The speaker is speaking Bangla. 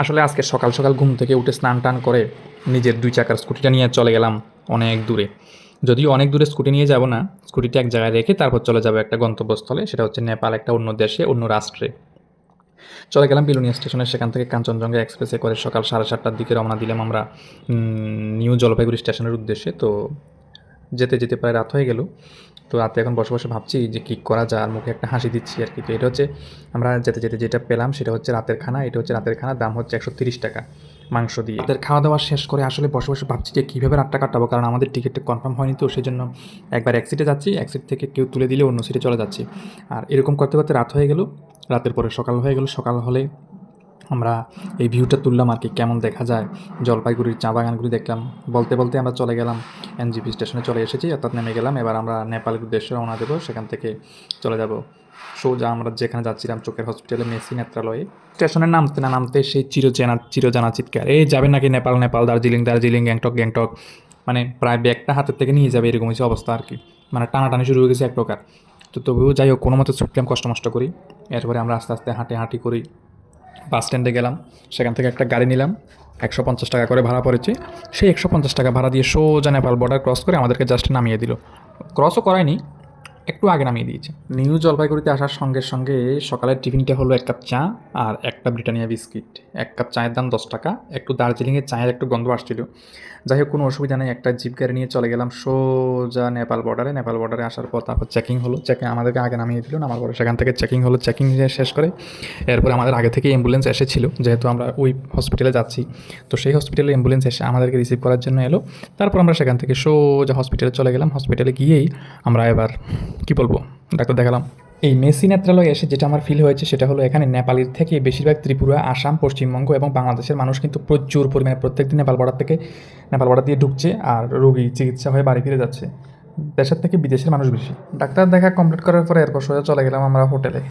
আসলে আজকে সকাল সকাল ঘুম থেকে উঠে স্নান টান করে নিজের ২ চাকার স্কুটিটা নিয়ে চলে গেলাম অনেক দূরে। যদিও অনেক দূরে স্কুটি নিয়ে যাব না, স্কুটিটা এক জায়গায় রেখে তারপর চলে যাব একটা গন্তব্যস্থলে, সেটা হচ্ছে নেপাল, একটা অন্য দেশে, অন্য রাষ্ট্রে। চলে গেলাম বিলোনিয়া স্টেশনে, সেখান থেকে কাঞ্চনজঙ্ঘা এক্সপ্রেসে করে সকাল ৭:৩০টার দিকে রওনা দিলাম আমরা নিউ জলপাইগুড়ি স্টেশনের উদ্দেশ্যে। তো যেতে, যেতে প্রায় রাত হয়ে গেল। তো রাতে এখন বসে, বসে ভাবছি যে কী করা যায়, আর মুখে একটা হাসি দিচ্ছি আরকি। তো এটা হচ্ছে আমরা যেতে, যেতে যেটা পেলাম সেটা হচ্ছে রাতের খানা। এটা হচ্ছে রাতের খানা, দাম হচ্ছে ৳১৩০ মাংস দিয়ে। রাতের খাওয়া-দাওয়া শেষ করে আসলে বসে, বসে ভাবছি যে কীভাবে রাতটা কাটাবো, কারণ আমাদের টিকিটটা কনফার্ম হয়নি, তো সেজন্য একবার এক সিটে যাচ্ছি, এক সিট থেকে কেউ তুলে দিলে অন্য সিটে চলে যাচ্ছি। আর এরকম করতে, করতে রাত হয়ে গেল। রাতের পরে সকাল হয়ে গেল। সকাল হলে আমরা এই ভিউটা তুললাম আর কি, কেমন দেখা যায় জলপাইগুড়ির চা বাগানগুলি দেখলাম। বলতে বলতে আমরা চলে গেলাম এনজিপি স্টেশনে, চলে এসেছি, অর্থাৎ নেমে গেলাম। এবার আমরা নেপালের উদ্দেশ্যে রওনা দেবো, সেখান থেকে চলে যাব সোজা আমরা যেখানে যাচ্ছিলাম, চোখের হসপিটালে, মেসি নেত্রালয়ে। স্টেশনে নামতে না নামতে সেই চিরজানা চিৎকার, এই যাবে নাকি নেপাল, নেপাল, দার্জিলিং, দার্জিলিং, গ্যাংটক, গ্যাংটক। মানে প্রায় ব্যাগটা হাতের থেকে নিয়ে যাবে এরকম হচ্ছে অবস্থা আর কি। মানে টানাটানি শুরু হয়ে গেছে এক প্রকার। তো তবুও যাই হোক, কোনো মতো ছুটলাম কষ্ট মষ্ট করি। এরপরে আমরা আস্তে আস্তে হাঁটি করি বাস স্ট্যান্ডে গেলাম, সেখান থেকে একটা গাড়ি নিলাম, ৳১৫০ করে ভাড়া পড়েছে। সেই ৳১৫০ ভাড়া দিয়ে সোজা নেপাল বর্ডার ক্রস করে আমাদেরকে জাস্ট নামিয়ে দিল। ক্রসও করায়নি, একটু আগে নামিয়ে দিয়েছে। নিউ জলপাইগুড়িতে আসার সঙ্গে সঙ্গে সকালের টিফিনটা হলো ১ কাপ চা আর একটা ব্রিটানিয়া বিস্কিট। ১ কাপ চায়ের দাম ৳১০। একটু দার্জিলিংয়ের চায়ের একটু গন্ধ আসছিল। যাই হোক, কোনো অসুবিধা নেই, একটা জিপ গাড়ি নিয়ে চলে গেলাম সোজা নেপাল বর্ডারে। নেপাল বর্ডারে আসার পর তারপর চেকিং হলো, আমাদেরকে আগে নামিয়ে দিল, নামার পরে সেখান থেকে চেকিং হলো। চেকিং শেষ করে এরপরে আমাদের আগে থেকে অ্যাম্বুলেন্স এসেছিলো, যেহেতু আমরা ওই হসপিটালে যাচ্ছি। তো সেই হসপিটালে অ্যাম্বুলেন্স এসে আমাদেরকে রিসিভ করার জন্য এলো। তারপর আমরা সেখান থেকে সোজা হসপিটালে চলে গেলাম। হসপিটালে গিয়েই আমরা এবার কী বলবো, ডাক্তার দেখালাম। এই মেসি নেত্রালয়ে এসে যেটা আমার ফিল হয়েছে সেটা হলো, এখানে নেপালির থেকে বেশিরভাগ ত্রিপুরা, আসাম, পশ্চিমবঙ্গ এবং বাংলাদেশের মানুষ কিন্তু প্রচুর পরিমাণে প্রত্যেকদিন নেপাল বর্ডার দিয়ে ঢুকছে, আর রোগী চিকিৎসা হয়ে বাড়ি ফিরে যাচ্ছে। দেশের থেকে বিদেশের মানুষ বেশি। ডাক্তার দেখা কমপ্লিট করার পরে এরপর সোজা চলে গেলাম আমরা হোটেলে।